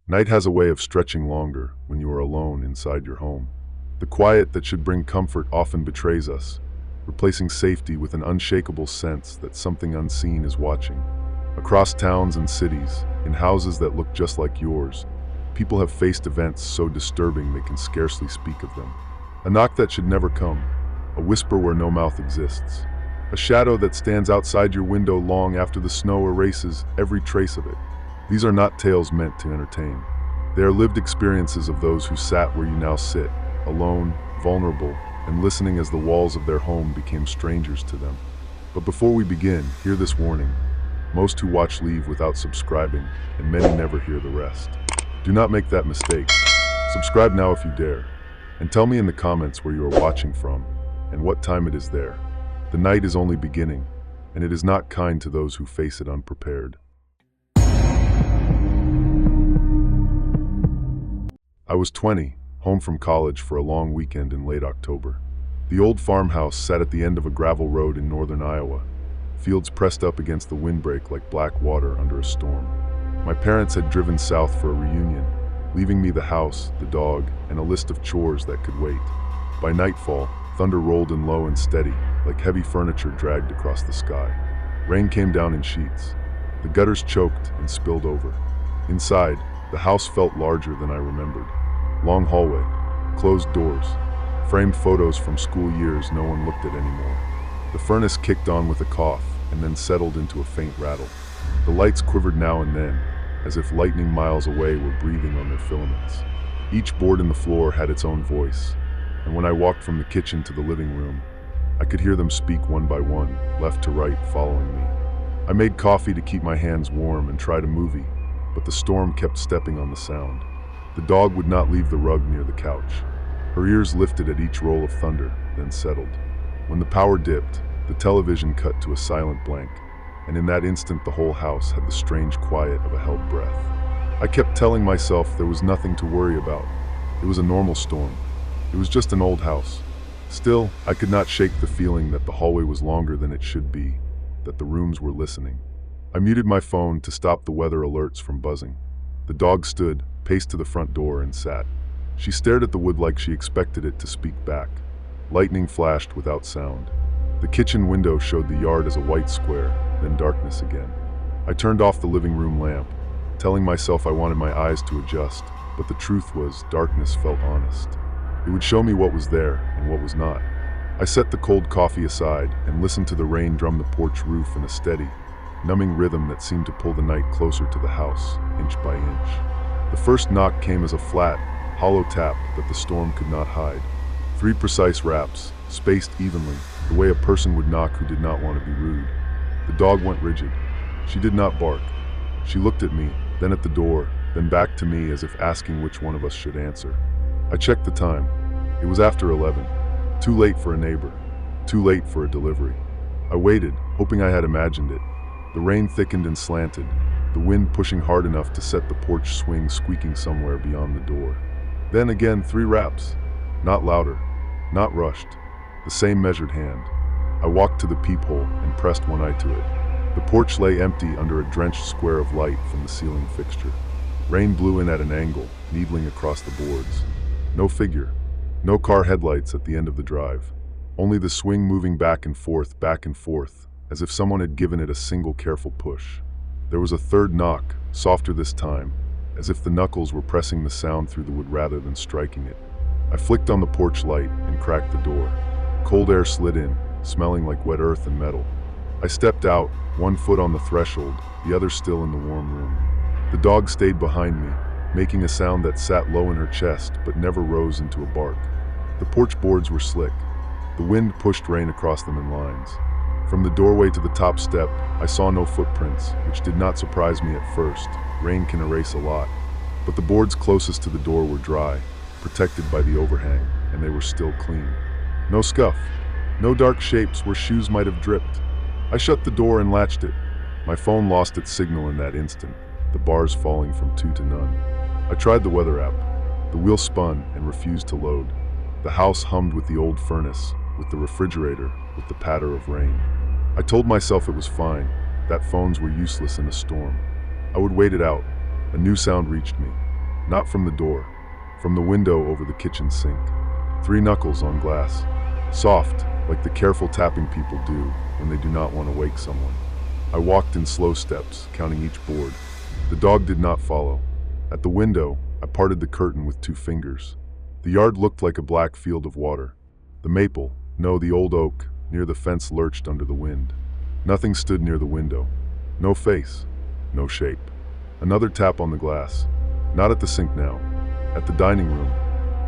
Night has a way of stretching longer when you are alone inside your home. The quiet that should bring comfort often betrays us, replacing safety with an unshakable sense that something unseen is watching. Across towns and cities, in houses that look just like yours, people have faced events so disturbing they can scarcely speak of them. A knock that should never come, a whisper where no mouth exists, a shadow that stands outside your window long after the snow erases every trace of it. These are not tales meant to entertain. They are lived experiences of those who sat where you now sit, alone, vulnerable, and listening as the walls of their home became strangers to them. But before we begin, hear this warning. Most who watch leave without subscribing, and many never hear the rest. Do not make that mistake. Subscribe now if you dare, and tell me in the comments where you are watching from, and what time it is there. The night is only beginning, and it is not kind to those who face it unprepared. I was 20, home from college for a long weekend in late October. The old farmhouse sat at the end of a gravel road in northern Iowa, fields pressed up against the windbreak like black water under a storm. My parents had driven south for a reunion, leaving me the house, the dog, and a list of chores that could wait. By nightfall, thunder rolled in low and steady, like heavy furniture dragged across the sky. Rain came down in sheets. The gutters choked and spilled over. Inside, the house felt larger than I remembered. Long hallway, closed doors, framed photos from school years no one looked at anymore. The furnace kicked on with a cough and then settled into a faint rattle. The lights quivered now and then, as if lightning miles away were breathing on their filaments. Each board in the floor had its own voice, and when I walked from the kitchen to the living room, I could hear them speak one by one, left to right, following me. I made coffee to keep my hands warm and tried a movie, but the storm kept stepping on the sound. The dog would not leave the rug near the couch. Her ears lifted at each roll of thunder, then settled. When the power dipped, the television cut to a silent blank, and in that instant the whole house had the strange quiet of a held breath. I kept telling myself there was nothing to worry about. It was a normal storm. It was just an old house. Still, I could not shake the feeling that the hallway was longer than it should be, that the rooms were listening. I muted my phone to stop the weather alerts from buzzing. The dog stood, paced to the front door, and sat. She stared at the wood like she expected it to speak back. Lightning flashed without sound. The kitchen window showed the yard as a white square, then darkness again. I turned off the living room lamp, telling myself I wanted my eyes to adjust, but the truth was, darkness felt honest. It would show me what was there and what was not. I set the cold coffee aside and listened to the rain drum the porch roof in a steady, numbing rhythm that seemed to pull the night closer to the house, inch by inch. The first knock came as a flat, hollow tap that the storm could not hide. 3 precise raps, spaced evenly, the way a person would knock who did not want to be rude. The dog went rigid. She did not bark. She looked at me, then at the door, then back to me as if asking which one of us should answer. I checked the time. It was after 11. Too late for a neighbor. Too late for a delivery. I waited, hoping I had imagined it. The rain thickened and slanted, the wind pushing hard enough to set the porch swing squeaking somewhere beyond the door. Then again 3 raps. Not louder, not rushed. The same measured hand. I walked to the peephole and pressed one eye to it. The porch lay empty under a drenched square of light from the ceiling fixture. Rain blew in at an angle, needling across the boards. No figure. No car headlights at the end of the drive. Only the swing moving back and forth, as if someone had given it a single careful push. There was a third knock, softer this time, as if the knuckles were pressing the sound through the wood rather than striking it. I flicked on the porch light and cracked the door. Cold air slid in, smelling like wet earth and metal. I stepped out, one foot on the threshold, the other still in the warm room. The dog stayed behind me, making a sound that sat low in her chest but never rose into a bark. The porch boards were slick. The wind pushed rain across them in lines. From the doorway to the top step, I saw no footprints, which did not surprise me at first. Rain can erase a lot. But the boards closest to the door were dry, protected by the overhang, and they were still clean. No scuff. No dark shapes where shoes might have dripped. I shut the door and latched it. My phone lost its signal in that instant, the bars falling from 2 to none. I tried the weather app. The wheel spun and refused to load. The house hummed with the old furnace, with the refrigerator, with the patter of rain. I told myself it was fine, that phones were useless in a storm. I would wait it out. A new sound reached me. Not from the door, from the window over the kitchen sink. 3 knuckles on glass, soft, like the careful tapping people do when they do not want to wake someone. I walked in slow steps, counting each board. The dog did not follow. At the window, I parted the curtain with 2 fingers. The yard looked like a black field of water. The maple, no, the old oak, near the fence lurched under the wind. Nothing stood near the window. No face, no shape. Another tap on the glass. Not at the sink now, at the dining room.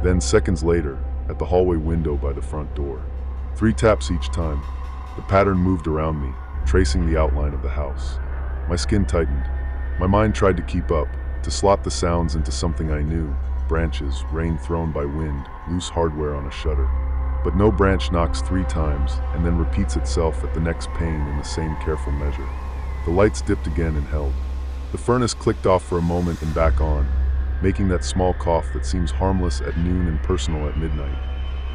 Then, seconds later, at the hallway window by the front door. 3 taps each time. The pattern moved around me, tracing the outline of the house. My skin tightened. My mind tried to keep up, to slot the sounds into something I knew. Branches, rain thrown by wind, loose hardware on a shutter. But no branch knocks 3 times and then repeats itself at the next pane in the same careful measure. The lights dipped again and held. The furnace clicked off for a moment and back on, making that small cough that seems harmless at noon and personal at midnight.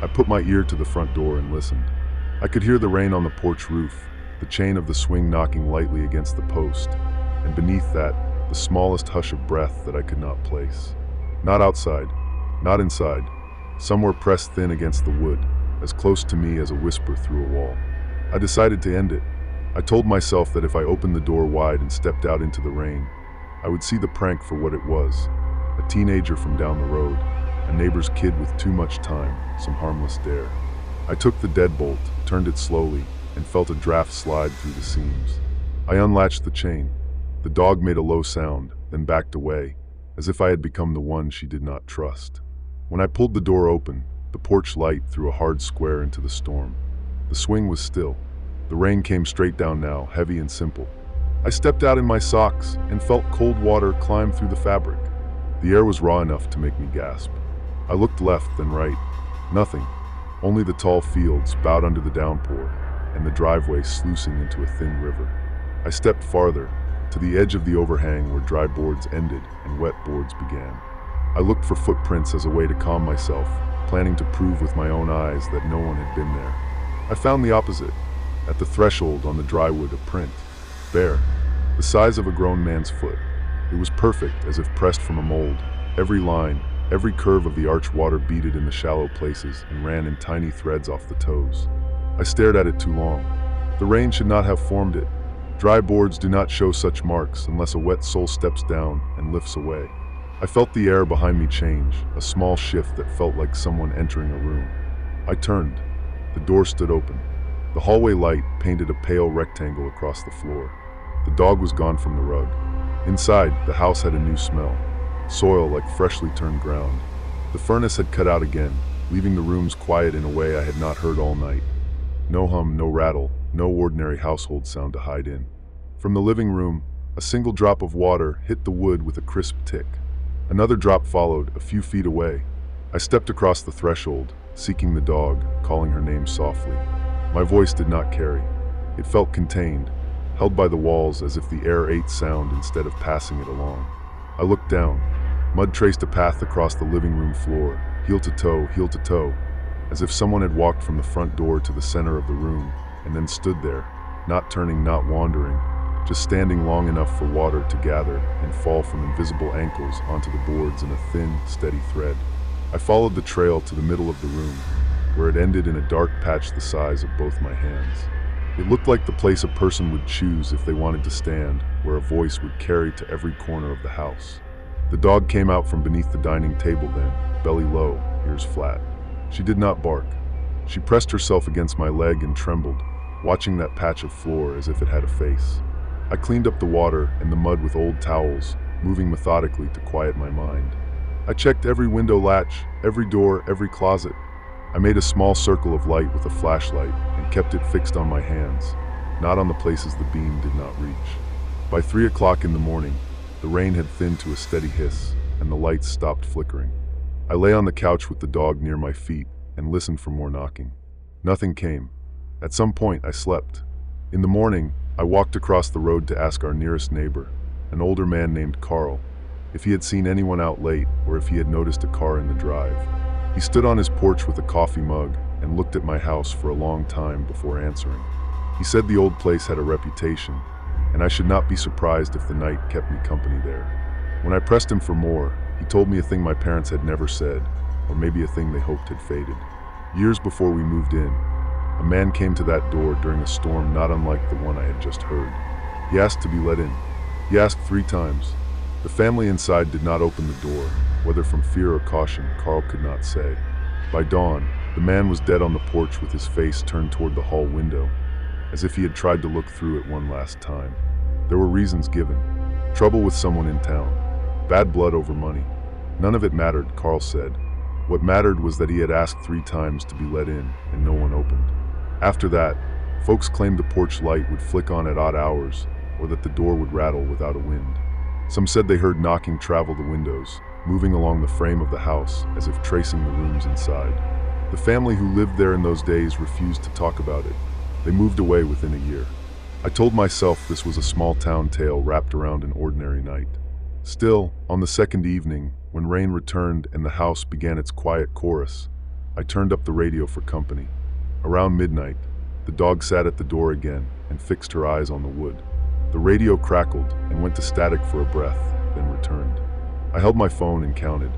I put my ear to the front door and listened. I could hear the rain on the porch roof, the chain of the swing knocking lightly against the post, and beneath that, the smallest hush of breath that I could not place. Not outside, not inside, somewhere pressed thin against the wood, as close to me as a whisper through a wall. I decided to end it. I told myself that if I opened the door wide and stepped out into the rain, I would see the prank for what it was. A teenager from down the road, a neighbor's kid with too much time, some harmless dare. I took the deadbolt, turned it slowly, and felt a draft slide through the seams. I unlatched the chain. The dog made a low sound, then backed away, as if I had become the one she did not trust. When I pulled the door open, the porch light threw a hard square into the storm. The swing was still. The rain came straight down now, heavy and simple. I stepped out in my socks and felt cold water climb through the fabric. The air was raw enough to make me gasp. I looked left, then right. Nothing. Only the tall fields bowed under the downpour, and the driveway sluicing into a thin river. I stepped farther, to the edge of the overhang where dry boards ended and wet boards began. I looked for footprints as a way to calm myself, planning to prove with my own eyes that no one had been there. I found the opposite. At the threshold on the dry wood, a print. Bare. The size of a grown man's foot. It was perfect, as if pressed from a mold. Every line, every curve of the arch water beaded in the shallow places and ran in tiny threads off the toes. I stared at it too long. The rain should not have formed it. Dry boards do not show such marks unless a wet sole steps down and lifts away. I felt the air behind me change, a small shift that felt like someone entering a room. I turned. The door stood open. The hallway light painted a pale rectangle across the floor. The dog was gone from the rug. Inside, the house had a new smell. Soil like freshly turned ground. The furnace had cut out again, leaving the rooms quiet in a way I had not heard all night. No hum, no rattle, no ordinary household sound to hide in. From the living room, a single drop of water hit the wood with a crisp tick. Another drop followed, a few feet away. I stepped across the threshold, seeking the dog, calling her name softly. My voice did not carry. It felt contained, held by the walls as if the air ate sound instead of passing it along. I looked down. Mud traced a path across the living room floor, heel to toe, as if someone had walked from the front door to the center of the room, and then stood there, not turning, not wandering, just standing long enough for water to gather and fall from invisible ankles onto the boards in a thin, steady thread. I followed the trail to the middle of the room, where it ended in a dark patch the size of both my hands. It looked like the place a person would choose if they wanted to stand, where a voice would carry to every corner of the house. The dog came out from beneath the dining table then, belly low, ears flat. She did not bark. She pressed herself against my leg and trembled, watching that patch of floor as if it had a face. I cleaned up the water and the mud with old towels, moving methodically to quiet my mind. I checked every window latch, every door, every closet. I made a small circle of light with a flashlight and kept it fixed on my hands, not on the places the beam did not reach. By 3 o'clock in the morning, the rain had thinned to a steady hiss, and the lights stopped flickering. I lay on the couch with the dog near my feet and listened for more knocking. Nothing came. At some point, I slept. In the morning, I walked across the road to ask our nearest neighbor, an older man named Carl, if he had seen anyone out late or if he had noticed a car in the drive. He stood on his porch with a coffee mug and looked at my house for a long time before answering. He said the old place had a reputation, and I should not be surprised if the night kept me company there. When I pressed him for more, He told me a thing my parents had never said, or maybe a thing they hoped had faded. Years before we moved in, a man came to that door during a storm not unlike the one I had just heard. He asked to be let in. He asked 3 times. The family inside did not open the door, whether from fear or caution, Carl could not say. By dawn, the man was dead on the porch with his face turned toward the hall window, as if he had tried to look through it one last time. There were reasons given. Trouble with someone in town. Bad blood over money. None of it mattered, Carl said. What mattered was that he had asked 3 times to be let in, and no one opened. After that, folks claimed the porch light would flick on at odd hours, or that the door would rattle without a wind. Some said they heard knocking travel the windows, moving along the frame of the house as if tracing the rooms inside. The family who lived there in those days refused to talk about it. They moved away within a year. I told myself this was a small-town tale wrapped around an ordinary night. Still, on the second evening, when rain returned and the house began its quiet chorus, I turned up the radio for company. Around midnight, the dog sat at the door again and fixed her eyes on the wood. The radio crackled and went to static for a breath, then returned. I held my phone and counted.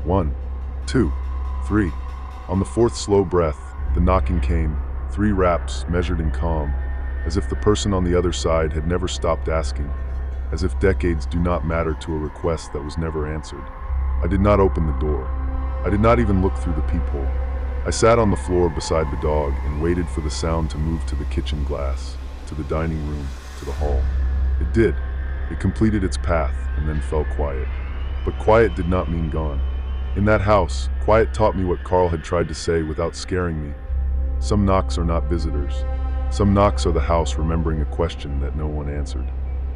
1, 2, 3. On the 4th slow breath, the knocking came, 3 raps measured in calm, as if the person on the other side had never stopped asking, as if decades do not matter to a request that was never answered. I did not open the door. I did not even look through the peephole. I sat on the floor beside the dog and waited for the sound to move to the kitchen glass, to the dining room, to the hall. It did. It completed its path and then fell quiet. But quiet did not mean gone. In that house, quiet taught me what Carl had tried to say without scaring me. Some knocks are not visitors. Some knocks are the house remembering a question that no one answered.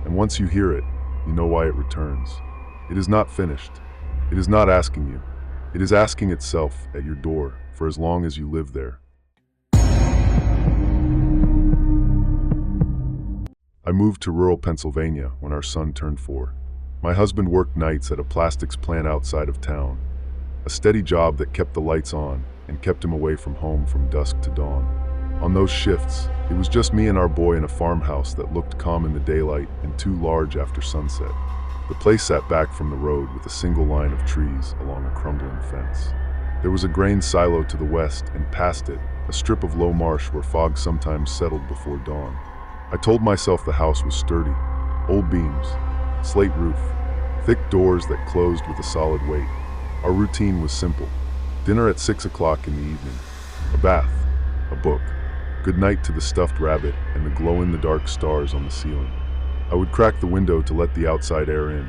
And once you hear it, you know why it returns. It is not finished. It is not asking you. It is asking itself at your door for as long as you live there. I moved to rural Pennsylvania when our son turned 4. My husband worked nights at a plastics plant outside of town, a steady job that kept the lights on and kept him away from home from dusk to dawn. On those shifts, it was just me and our boy in a farmhouse that looked calm in the daylight and too large after sunset. The place sat back from the road with a single line of trees along a crumbling fence. There was a grain silo to the west, and past it, a strip of low marsh where fog sometimes settled before dawn. I told myself the house was sturdy. Old beams, slate roof, thick doors that closed with a solid weight. Our routine was simple. Dinner at 6 o'clock in the evening. A bath, a book. Good night to the stuffed rabbit and the glow-in-the-dark stars on the ceiling. I would crack the window to let the outside air in,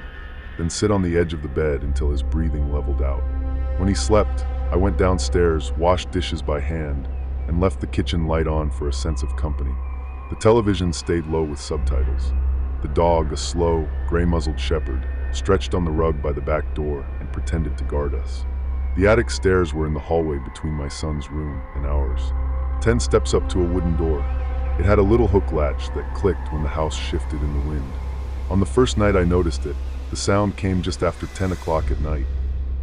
then sit on the edge of the bed until his breathing leveled out. When he slept, I went downstairs, washed dishes by hand, and left the kitchen light on for a sense of company. The television stayed low with subtitles. The dog, a slow, gray-muzzled shepherd, stretched on the rug by the back door and pretended to guard us. The attic stairs were in the hallway between my son's room and ours. 10 steps up to a wooden door. It had a little hook latch that clicked when the house shifted in the wind. On the first night I noticed it, the sound came just after 10 o'clock at night.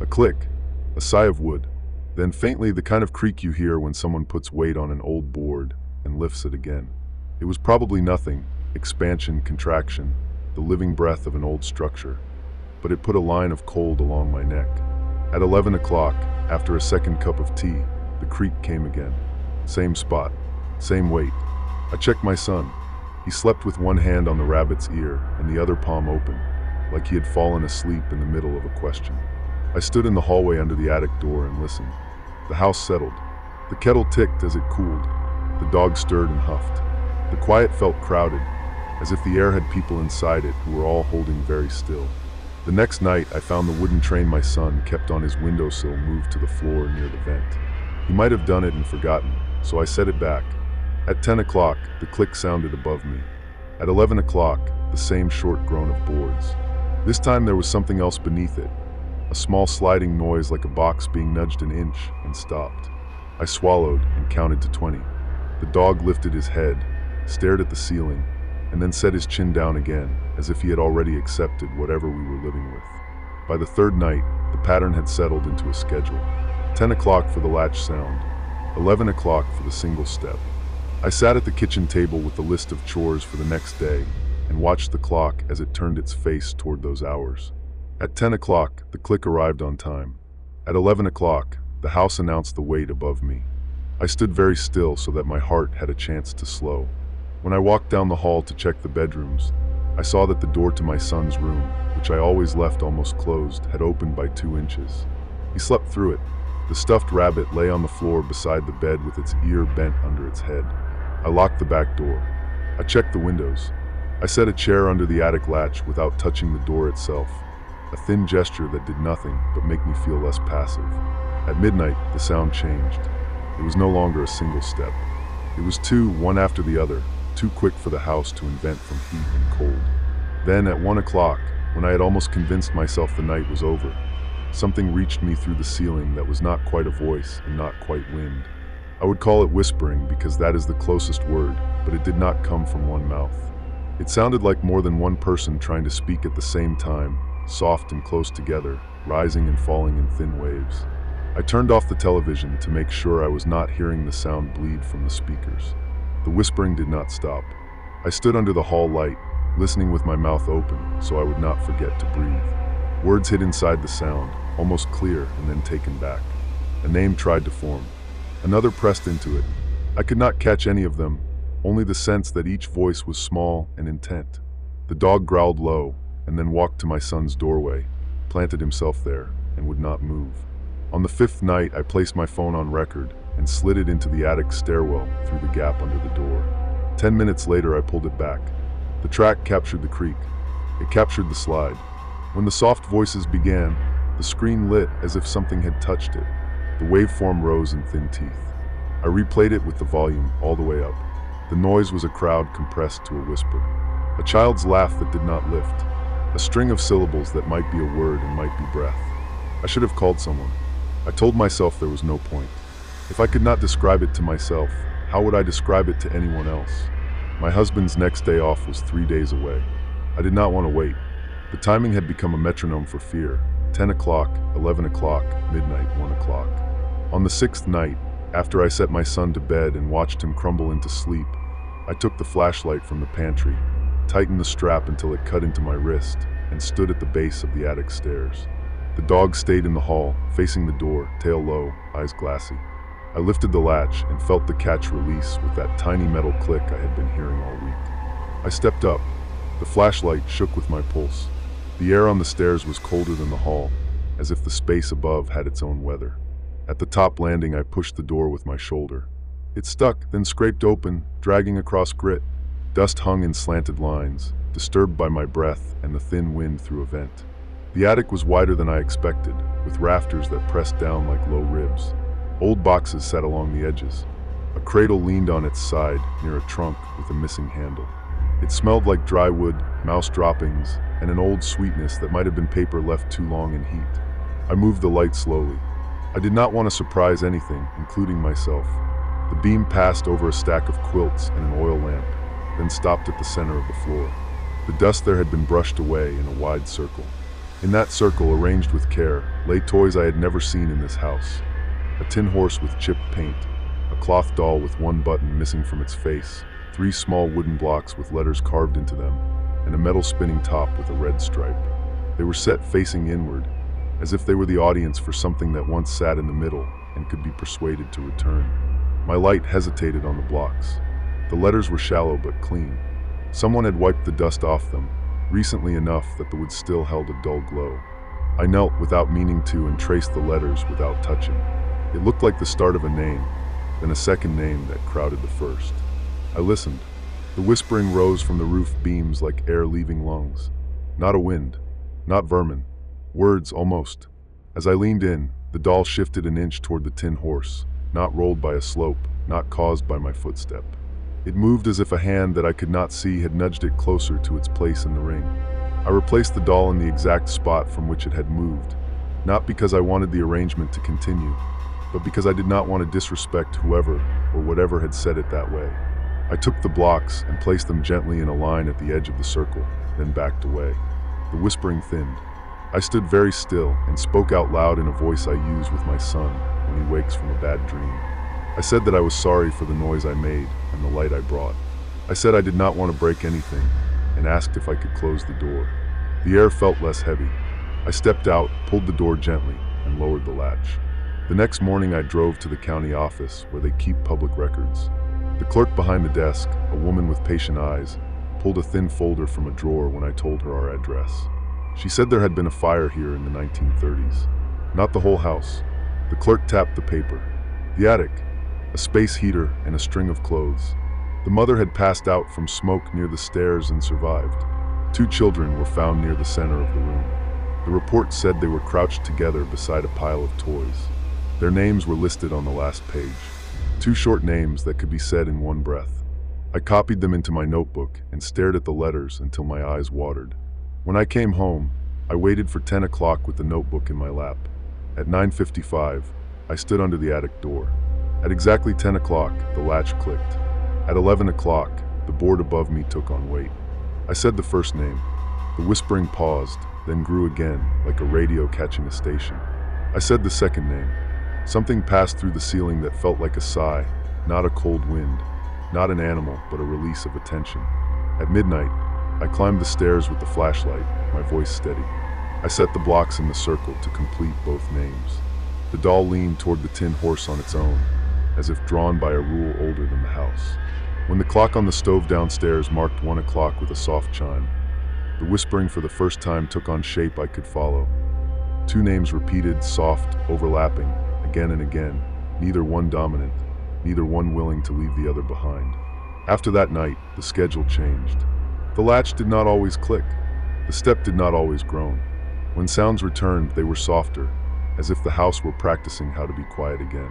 A click, a sigh of wood, then faintly the kind of creak you hear when someone puts weight on an old board and lifts it again. It was probably nothing, expansion, contraction, the living breath of an old structure, but it put a line of cold along my neck. At 11 o'clock, after a second cup of tea, the creak came again. Same spot, same weight. I checked my son. He slept with one hand on the rabbit's ear and the other palm open, like he had fallen asleep in the middle of a question. I stood in the hallway under the attic door and listened. The house settled. The kettle ticked as it cooled. The dog stirred and huffed. The quiet felt crowded, as if the air had people inside it who were all holding very still. The next night, I found the wooden train my son kept on his windowsill moved to the floor near the vent. He might have done it and forgotten, so I set it back. At 10 o'clock, the click sounded above me. At 11 o'clock, the same short groan of boards. This time there was something else beneath it. A small sliding noise like a box being nudged an inch and stopped. I swallowed and counted to 20. The dog lifted his head, stared at the ceiling, and then set his chin down again, as if he had already accepted whatever we were living with. By the third night, the pattern had settled into a schedule. 10 o'clock for the latch sound, 11 o'clock for the single step. I sat at the kitchen table with the list of chores for the next day and watched the clock as it turned its face toward those hours. At 10 o'clock, the click arrived on time. At 11 o'clock, the house announced the wait above me. I stood very still so that my heart had a chance to slow. When I walked down the hall to check the bedrooms, I saw that the door to my son's room, which I always left almost closed, had opened by 2 inches. He slept through it. The stuffed rabbit lay on the floor beside the bed with its ear bent under its head. I locked the back door. I checked the windows. I set a chair under the attic latch without touching the door itself. A thin gesture that did nothing but make me feel less passive. At midnight, the sound changed. It was no longer a single step. It was two, one after the other, too quick for the house to invent from heat and cold. Then at 1 o'clock, when I had almost convinced myself the night was over, something reached me through the ceiling that was not quite a voice and not quite wind. I would call it whispering because that is the closest word, but it did not come from one mouth. It sounded like more than one person trying to speak at the same time, soft and close together, rising and falling in thin waves. I turned off the television to make sure I was not hearing the sound bleed from the speakers. The whispering did not stop. I stood under the hall light, listening with my mouth open so I would not forget to breathe. Words hid inside the sound, almost clear and then taken back. A name tried to form. Another pressed into it. I could not catch any of them, only the sense that each voice was small and intent. The dog growled low and then walked to my son's doorway, planted himself there, and would not move. On the 5th night, I placed my phone on record and slid it into the attic stairwell through the gap under the door. 10 minutes later, I pulled it back. The track captured the creak. It captured the slide. When the soft voices began, the screen lit as if something had touched it. The waveform rose in thin teeth. I replayed it with the volume all the way up. The noise was a crowd compressed to a whisper. A child's laugh that did not lift. A string of syllables that might be a word and might be breath. I should have called someone. I told myself there was no point. If I could not describe it to myself, how would I describe it to anyone else? My husband's next day off was 3 days away. I did not want to wait. The timing had become a metronome for fear. 10 o'clock, 11 o'clock, midnight, 1 o'clock. On the 6th night, after I set my son to bed and watched him crumble into sleep, I took the flashlight from the pantry, tightened the strap until it cut into my wrist, and stood at the base of the attic stairs. The dog stayed in the hall, facing the door, tail low, eyes glassy. I lifted the latch and felt the catch release with that tiny metal click I had been hearing all week. I stepped up. The flashlight shook with my pulse. The air on the stairs was colder than the hall, as if the space above had its own weather. At the top landing, I pushed the door with my shoulder. It stuck, then scraped open, dragging across grit. Dust hung in slanted lines, disturbed by my breath and the thin wind through a vent. The attic was wider than I expected, with rafters that pressed down like low ribs. Old boxes sat along the edges. A cradle leaned on its side, near a trunk with a missing handle. It smelled like dry wood, mouse droppings, and an old sweetness that might have been paper left too long in heat. I moved the light slowly. I did not want to surprise anything, including myself. The beam passed over a stack of quilts and an oil lamp, then stopped at the center of the floor. The dust there had been brushed away in a wide circle. In that circle, arranged with care, lay toys I had never seen in this house. A tin horse with chipped paint, a cloth doll with one button missing from its face, 3 small wooden blocks with letters carved into them, and a metal spinning top with a red stripe. They were set facing inward, as if they were the audience for something that once sat in the middle and could be persuaded to return. My light hesitated on the blocks. The letters were shallow but clean. Someone had wiped the dust off them, recently enough that the wood still held a dull glow. I knelt without meaning to and traced the letters without touching. It looked like the start of a name, then a second name that crowded the first. I listened. The whispering rose from the roof beams like air leaving lungs. Not a wind, not vermin. Words, almost. As I leaned in, the doll shifted an inch toward the tin horse, not rolled by a slope, not caused by my footstep. It moved as if a hand that I could not see had nudged it closer to its place in the ring. I replaced the doll in the exact spot from which it had moved, not because I wanted the arrangement to continue, but because I did not want to disrespect whoever or whatever had said it that way. I took the blocks and placed them gently in a line at the edge of the circle, then backed away. The whispering thinned. I stood very still and spoke out loud in a voice I use with my son when he wakes from a bad dream. I said that I was sorry for the noise I made and the light I brought. I said I did not want to break anything and asked if I could close the door. The air felt less heavy. I stepped out, pulled the door gently, and lowered the latch. The next morning I drove to the county office where they keep public records. The clerk behind the desk, a woman with patient eyes, pulled a thin folder from a drawer when I told her our address. She said there had been a fire here in the 1930s. Not the whole house. The clerk tapped the paper. The attic, a space heater and a string of clothes. The mother had passed out from smoke near the stairs and survived. 2 children were found near the center of the room. The report said they were crouched together beside a pile of toys. Their names were listed on the last page. 2 short names that could be said in one breath. I copied them into my notebook and stared at the letters until my eyes watered. When I came home, I waited for 10 o'clock with the notebook in my lap. At 9:55, I stood under the attic door. At exactly 10 o'clock, the latch clicked. At 11 o'clock, the board above me took on weight. I said the first name. The whispering paused, then grew again, like a radio catching a station. I said the second name. Something passed through the ceiling that felt like a sigh, not a cold wind, not an animal, but a release of attention. At midnight, I climbed the stairs with the flashlight, my voice steady. I set the blocks in the circle to complete both names. The doll leaned toward the tin horse on its own, as if drawn by a rule older than the house. When the clock on the stove downstairs marked 1 o'clock with a soft chime, the whispering for the first time took on shape I could follow. 2 names repeated, soft, overlapping, again and again, neither one dominant, neither one willing to leave the other behind. After that night, the schedule changed. The latch did not always click. The step did not always groan. When sounds returned, they were softer, as if the house were practicing how to be quiet again.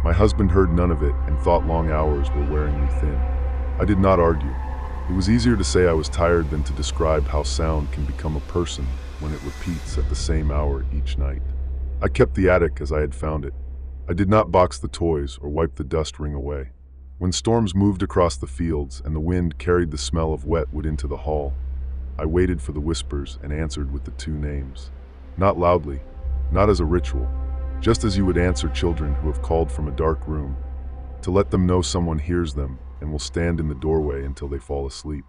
My husband heard none of it and thought long hours were wearing me thin. I did not argue. It was easier to say I was tired than to describe how sound can become a person when it repeats at the same hour each night. I kept the attic as I had found it. I did not box the toys or wipe the dust ring away. When storms moved across the fields and the wind carried the smell of wet wood into the hall, I waited for the whispers and answered with the 2 names. Not loudly, not as a ritual, just as you would answer children who have called from a dark room, to let them know someone hears them and will stand in the doorway until they fall asleep.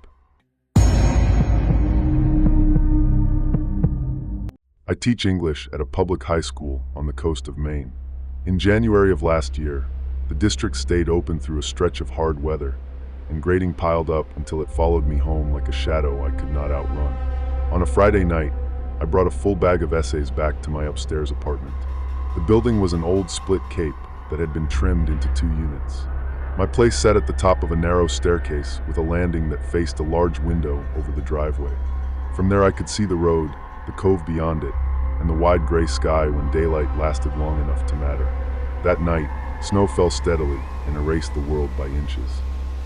I teach English at a public high school on the coast of Maine. In January of last year, the district stayed open through a stretch of hard weather, and grading piled up until it followed me home like a shadow I could not outrun. On a Friday night, I brought a full bag of essays back to my upstairs apartment. The building was an old split cape that had been trimmed into 2 units. My place sat at the top of a narrow staircase with a landing that faced a large window over the driveway. From there I could see the road, the cove beyond it, and the wide gray sky when daylight lasted long enough to matter. That night, snow fell steadily and erased the world by inches.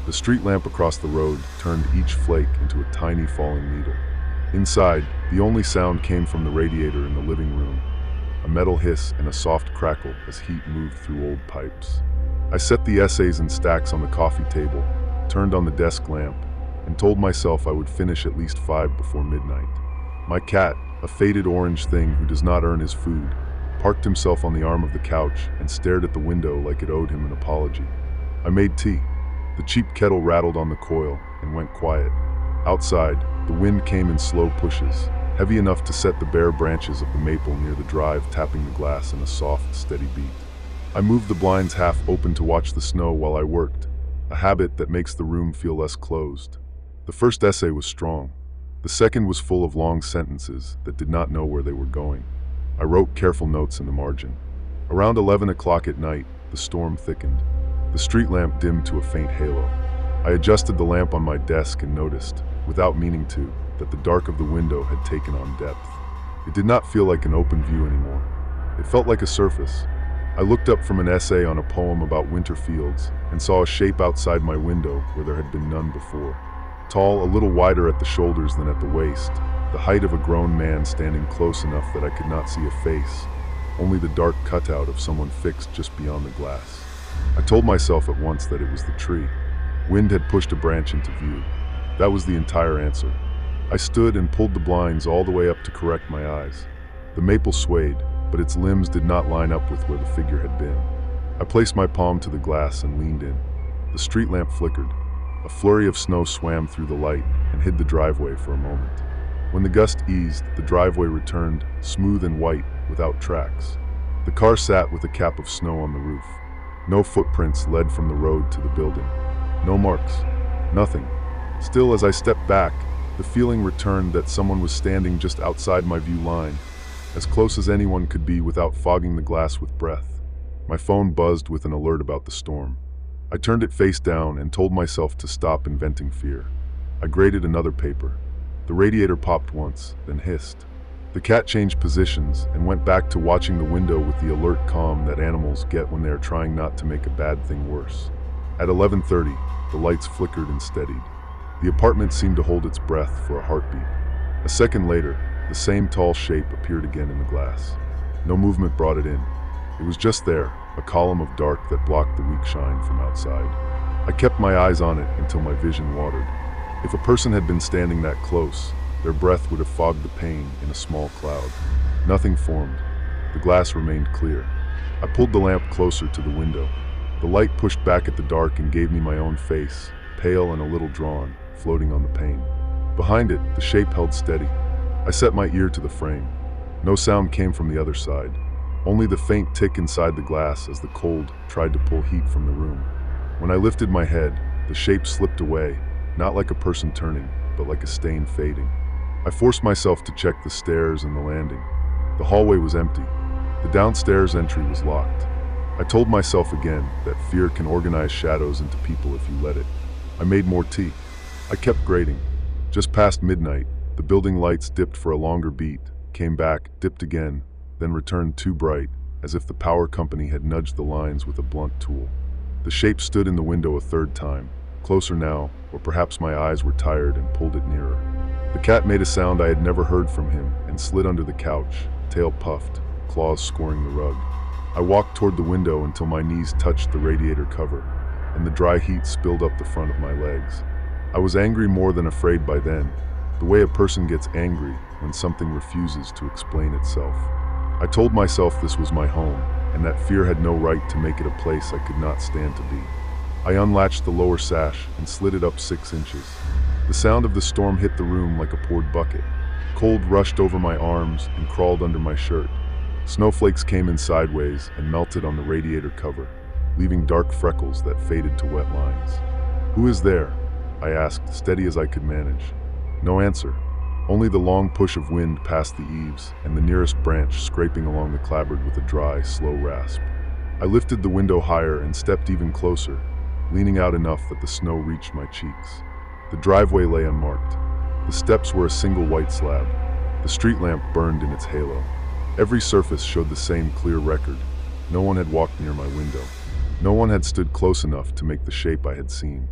The street lamp across the road turned each flake into a tiny falling needle. Inside, the only sound came from the radiator in the living room, a metal hiss and a soft crackle as heat moved through old pipes. I set the essays in stacks on the coffee table, turned on the desk lamp, and told myself I would finish at least 5 before midnight. My cat, a faded orange thing who does not earn his food, parked himself on the arm of the couch and stared at the window like it owed him an apology. I made tea. The cheap kettle rattled on the coil and went quiet. Outside, the wind came in slow pushes, heavy enough to set the bare branches of the maple near the drive tapping the glass in a soft, steady beat. I moved the blinds half open to watch the snow while I worked, a habit that makes the room feel less closed. The first essay was strong. The second was full of long sentences that did not know where they were going. I wrote careful notes in the margin. Around 11 o'clock at night, the storm thickened. The street lamp dimmed to a faint halo. I adjusted the lamp on my desk and noticed, without meaning to, that the dark of the window had taken on depth. It did not feel like an open view anymore. It felt like a surface. I looked up from an essay on a poem about winter fields and saw a shape outside my window where there had been none before. Tall, a little wider at the shoulders than at the waist, the height of a grown man standing close enough that I could not see a face, only the dark cutout of someone fixed just beyond the glass. I told myself at once that it was the tree. Wind had pushed a branch into view. That was the entire answer. I stood and pulled the blinds all the way up to correct my eyes. The maple swayed, but its limbs did not line up with where the figure had been. I placed my palm to the glass and leaned in. The street lamp flickered. A flurry of snow swam through the light and hid the driveway for a moment. When the gust eased, the driveway returned, smooth and white, without tracks. The car sat with a cap of snow on the roof. No footprints led from the road to the building. No marks. Nothing. Still, as I stepped back, the feeling returned that someone was standing just outside my view line, as close as anyone could be without fogging the glass with breath. My phone buzzed with an alert about the storm. I turned it face down and told myself to stop inventing fear. I grated another paper. The radiator popped once, then hissed. The cat changed positions and went back to watching the window with the alert calm that animals get when they are trying not to make a bad thing worse. At 11:30, the lights flickered and steadied. The apartment seemed to hold its breath for a heartbeat. A second later, the same tall shape appeared again in the glass. No movement brought it in. It was just there, a column of dark that blocked the weak shine from outside. I kept my eyes on it until my vision watered. If a person had been standing that close, their breath would have fogged the pain in a small cloud. Nothing formed. The glass remained clear. I pulled the lamp closer to the window. The light pushed back at the dark and gave me my own face, pale and a little drawn, floating on the pane. Behind it, the shape held steady. I set my ear to the frame. No sound came from the other side. Only the faint tick inside the glass as the cold tried to pull heat from the room. When I lifted my head, the shape slipped away, not like a person turning, but like a stain fading. I forced myself to check the stairs and the landing. The hallway was empty. The downstairs entry was locked. I told myself again that fear can organize shadows into people if you let it. I made more tea. I kept grating. Just past midnight, the building lights dipped for a longer beat, came back, dipped again, then returned too bright, as if the power company had nudged the lines with a blunt tool. The shape stood in the window a third time, closer now, or perhaps my eyes were tired and pulled it nearer. The cat made a sound I had never heard from him and slid under the couch, tail puffed, claws scoring the rug. I walked toward the window until my knees touched the radiator cover, and the dry heat spilled up the front of my legs. I was angry more than afraid by then, the way a person gets angry when something refuses to explain itself. I told myself this was my home, and that fear had no right to make it a place I could not stand to be. I unlatched the lower sash and slid it up 6 inches. The sound of the storm hit the room like a poured bucket. Cold rushed over my arms and crawled under my shirt. Snowflakes came in sideways and melted on the radiator cover, leaving dark freckles that faded to wet lines. "Who is there?" I asked, steady as I could manage. No answer. Only the long push of wind past the eaves and the nearest branch scraping along the clapboard with a dry, slow rasp. I lifted the window higher and stepped even closer, leaning out enough that the snow reached my cheeks. The driveway lay unmarked. The steps were a single white slab. The street lamp burned in its halo. Every surface showed the same clear record. No one had walked near my window. No one had stood close enough to make the shape I had seen.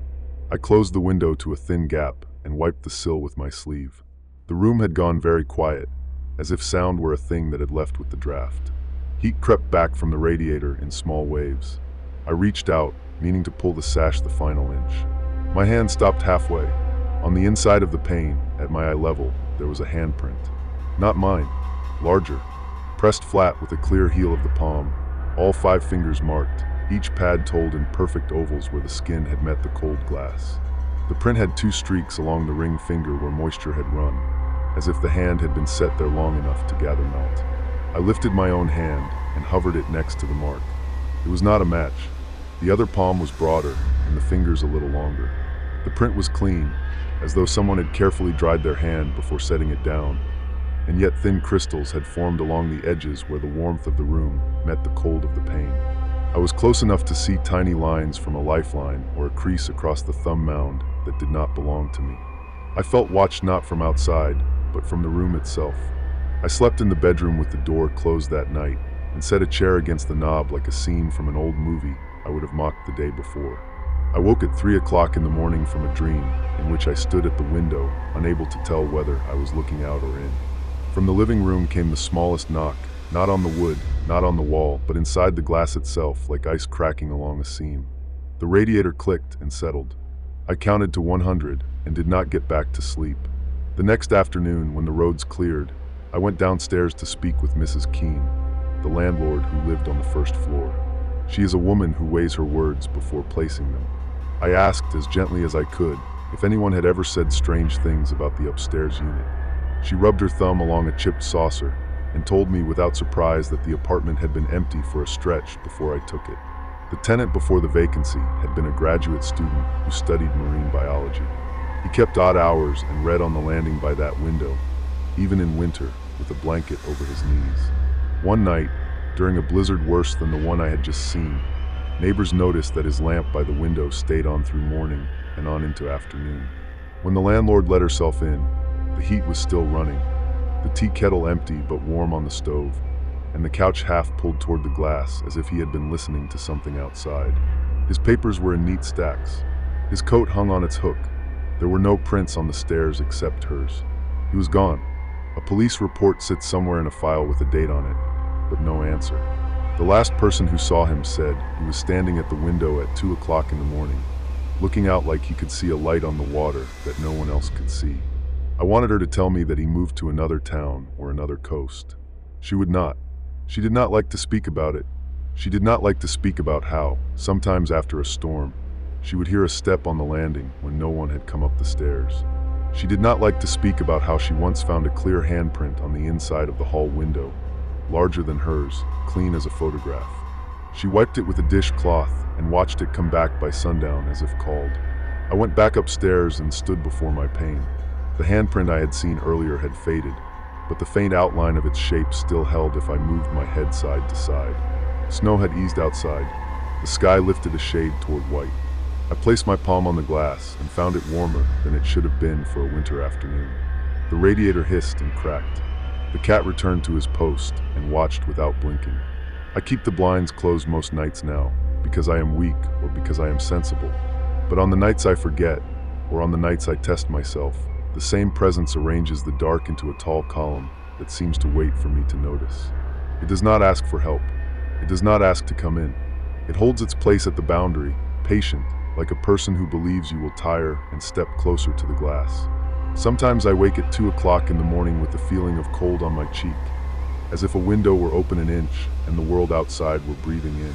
I closed the window to a thin gap and wiped the sill with my sleeve. The room had gone very quiet, as if sound were a thing that had left with the draft. Heat crept back from the radiator in small waves. I reached out, meaning to pull the sash the final inch. My hand stopped halfway. On the inside of the pane, at my eye level, there was a handprint. Not mine, larger, pressed flat with a clear heel of the palm, all 5 fingers marked, each pad told in perfect ovals where the skin had met the cold glass. The print had 2 streaks along the ring finger where moisture had run, as if the hand had been set there long enough to gather melt. I lifted my own hand and hovered it next to the mark. It was not a match. The other palm was broader and the fingers a little longer. The print was clean, as though someone had carefully dried their hand before setting it down, and yet thin crystals had formed along the edges where the warmth of the room met the cold of the pane. I was close enough to see tiny lines from a lifeline or a crease across the thumb mound that did not belong to me. I felt watched not from outside, but from the room itself. I slept in the bedroom with the door closed that night and set a chair against the knob like a scene from an old movie I would have mocked the day before. I woke at 3 o'clock in the morning from a dream in which I stood at the window, unable to tell whether I was looking out or in. From the living room came the smallest knock, not on the wood, not on the wall, but inside the glass itself, like ice cracking along a seam. The radiator clicked and settled. I counted to 100 and did not get back to sleep. The next afternoon, when the roads cleared, I went downstairs to speak with Mrs. Keene, the landlord who lived on the first floor. She is a woman who weighs her words before placing them. I asked, as gently as I could, if anyone had ever said strange things about the upstairs unit. She rubbed her thumb along a chipped saucer and told me without surprise that the apartment had been empty for a stretch before I took it. The tenant before the vacancy had been a graduate student who studied marine biology. He kept odd hours and read on the landing by that window, even in winter, with a blanket over his knees. One night, during a blizzard worse than the one I had just seen, neighbors noticed that his lamp by the window stayed on through morning and on into afternoon. When the landlord let herself in, the heat was still running, the tea kettle empty but warm on the stove, and the couch half pulled toward the glass as if he had been listening to something outside. His papers were in neat stacks. His coat hung on its hook. There were no prints on the stairs except hers. He was gone. A police report sits somewhere in a file with a date on it, but no answer. The last person who saw him said he was standing at the window at 2 o'clock in the morning, looking out like he could see a light on the water that no one else could see. I wanted her to tell me that he moved to another town or another coast. She would not. She did not like to speak about it. She did not like to speak about how, sometimes after a storm, she would hear a step on the landing when no one had come up the stairs. She did not like to speak about how she once found a clear handprint on the inside of the hall window, larger than hers, clean as a photograph. She wiped it with a dishcloth and watched it come back by sundown as if called. I went back upstairs and stood before my pane. The handprint I had seen earlier had faded, but the faint outline of its shape still held if I moved my head side to side. Snow had eased outside. The sky lifted a shade toward white. I placed my palm on the glass and found it warmer than it should have been for a winter afternoon. The radiator hissed and cracked. The cat returned to his post and watched without blinking. I keep the blinds closed most nights now, because I am weak or because I am sensible. But on the nights I forget, or on the nights I test myself, the same presence arranges the dark into a tall column that seems to wait for me to notice. It does not ask for help. It does not ask to come in. It holds its place at the boundary, patient, like a person who believes you will tire and step closer to the glass. Sometimes I wake at 2 o'clock in the morning with the feeling of cold on my cheek, as if a window were open an inch and the world outside were breathing in.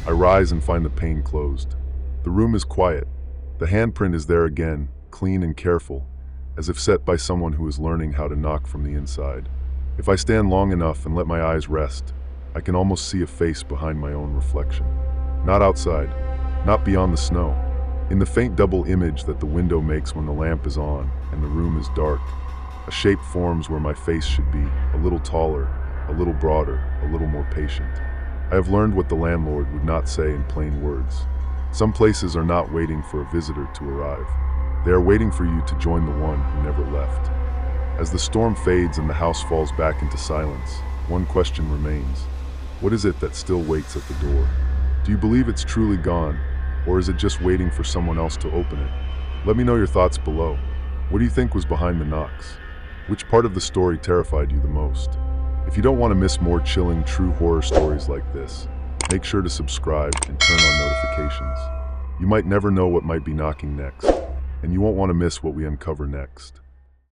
I rise and find the pane closed. The room is quiet. The handprint is there again, clean and careful, as if set by someone who is learning how to knock from the inside. If I stand long enough and let my eyes rest, I can almost see a face behind my own reflection. Not outside, not beyond the snow. In the faint double image that the window makes when the lamp is on and the room is dark, a shape forms where my face should be, a little taller, a little broader, a little more patient. I have learned what the landlord would not say in plain words. Some places are not waiting for a visitor to arrive. They are waiting for you to join the one who never left. As the storm fades and the house falls back into silence, one question remains. What is it that still waits at the door? Do you believe it's truly gone, or is it just waiting for someone else to open it? Let me know your thoughts below. What do you think was behind the knocks? Which part of the story terrified you the most? If you don't want to miss more chilling true horror stories like this, make sure to subscribe and turn on notifications. You might never know what might be knocking next, and you won't want to miss what we uncover next.